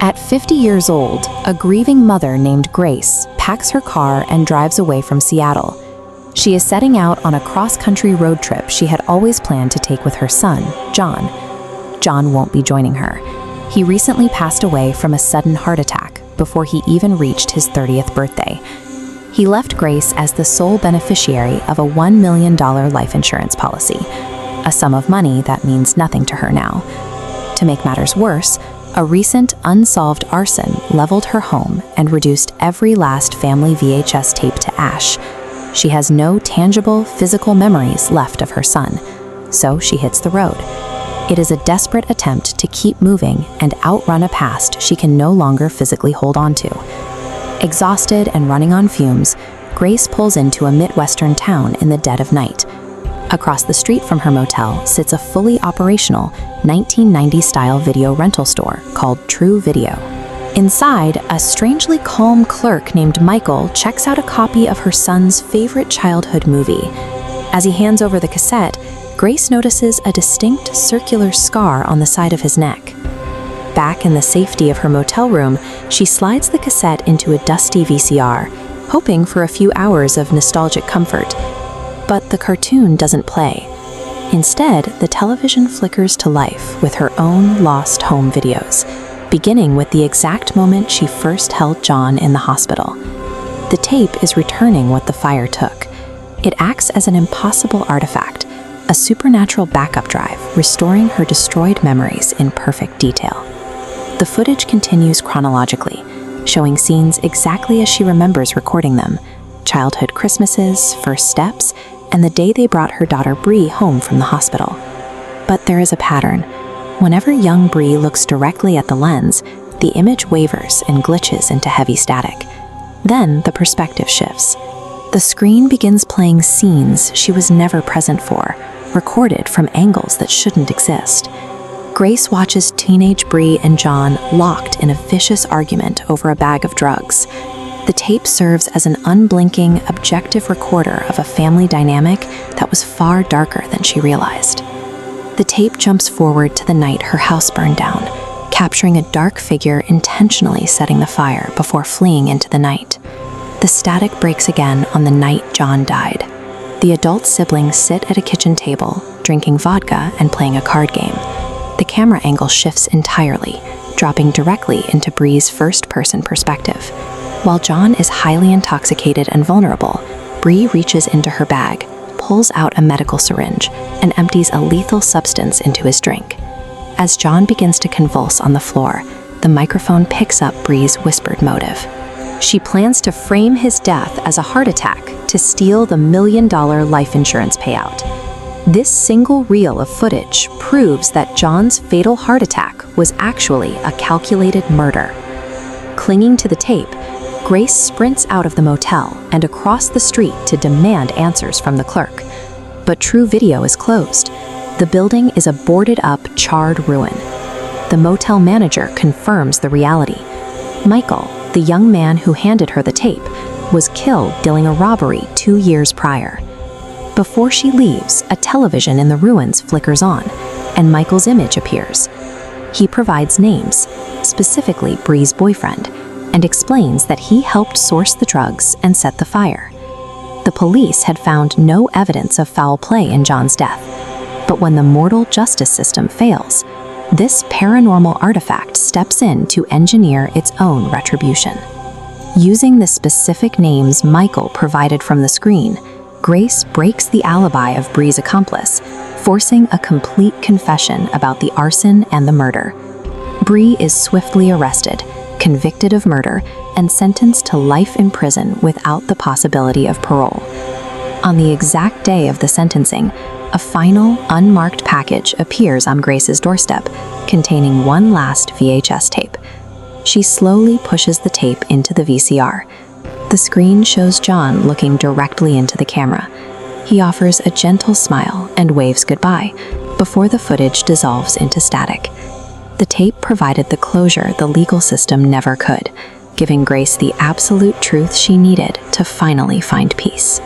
At 50 years old, a grieving mother named Grace packs her car and drives away from Seattle. She is setting out on a cross-country road trip she had always planned to take with her son, John. John won't be joining her. He recently passed away from a sudden heart attack before he even reached his 30th birthday. He left Grace as the sole beneficiary of a $1 million life insurance policy, a sum of money that means nothing to her now. To make matters worse, a recent unsolved arson leveled her home and reduced every last family VHS tape to ash. She has no tangible, physical memories left of her son, so she hits the road. It is a desperate attempt to keep moving and outrun a past she can no longer physically hold on to. Exhausted and running on fumes, Grace pulls into a Midwestern town in the dead of night. Across the street from her motel sits a fully operational 1990s-style video rental store called True Video. Inside, a strangely calm clerk named Michael checks out a copy of her son's favorite childhood movie. As he hands over the cassette, Grace notices a distinct circular scar on the side of his neck. Back in the safety of her motel room, she slides the cassette into a dusty VCR, hoping for a few hours of nostalgic comfort. But the cartoon doesn't play. Instead, the television flickers to life with her own lost home videos, beginning with the exact moment she first held John in the hospital. The tape is returning what the fire took. It acts as an impossible artifact, a supernatural backup drive, restoring her destroyed memories in perfect detail. The footage continues chronologically, showing scenes exactly as she remembers recording them: childhood Christmases, first steps, and the day they brought her daughter Bree home from the hospital. But there is a pattern. Whenever young Bree looks directly at the lens, the image wavers and glitches into heavy static. Then the perspective shifts. The screen begins playing scenes she was never present for, recorded from angles that shouldn't exist. Grace watches teenage Bree and John locked in a vicious argument over a bag of drugs. The tape serves as an unblinking, objective recorder of a family dynamic that was far darker than she realized. The tape jumps forward to the night her house burned down, capturing a dark figure intentionally setting the fire before fleeing into the night. The static breaks again on the night John died. The adult siblings sit at a kitchen table, drinking vodka and playing a card game. The camera angle shifts entirely, dropping directly into Bree's first-person perspective. While John is highly intoxicated and vulnerable, Bree reaches into her bag, pulls out a medical syringe, and empties a lethal substance into his drink. As John begins to convulse on the floor, the microphone picks up Bree's whispered motive. She plans to frame his death as a heart attack to steal the $1 million life insurance payout. This single reel of footage proves that John's fatal heart attack was actually a calculated murder. Clinging to the tape, Grace sprints out of the motel and across the street to demand answers from the clerk. But True Video is closed. The building is a boarded-up, charred ruin. The motel manager confirms the reality. Michael, the young man who handed her the tape, was killed during a robbery 2 years prior. Before she leaves, a television in the ruins flickers on, and Michael's image appears. He provides names, specifically Bree's boyfriend, and explains that he helped source the drugs and set the fire. The police had found no evidence of foul play in John's death, but when the mortal justice system fails, this paranormal artifact steps in to engineer its own retribution. Using the specific names Michael provided from the screen, Grace breaks the alibi of Bree's accomplice, forcing a complete confession about the arson and the murder. Bree is swiftly arrested, convicted of murder, and sentenced to life in prison without the possibility of parole. On the exact day of the sentencing, a final, unmarked package appears on Grace's doorstep, containing one last VHS tape. She slowly pushes the tape into the VCR. The screen shows John looking directly into the camera. He offers a gentle smile and waves goodbye, before the footage dissolves into static. The tape provided the closure the legal system never could, giving Grace the absolute truth she needed to finally find peace.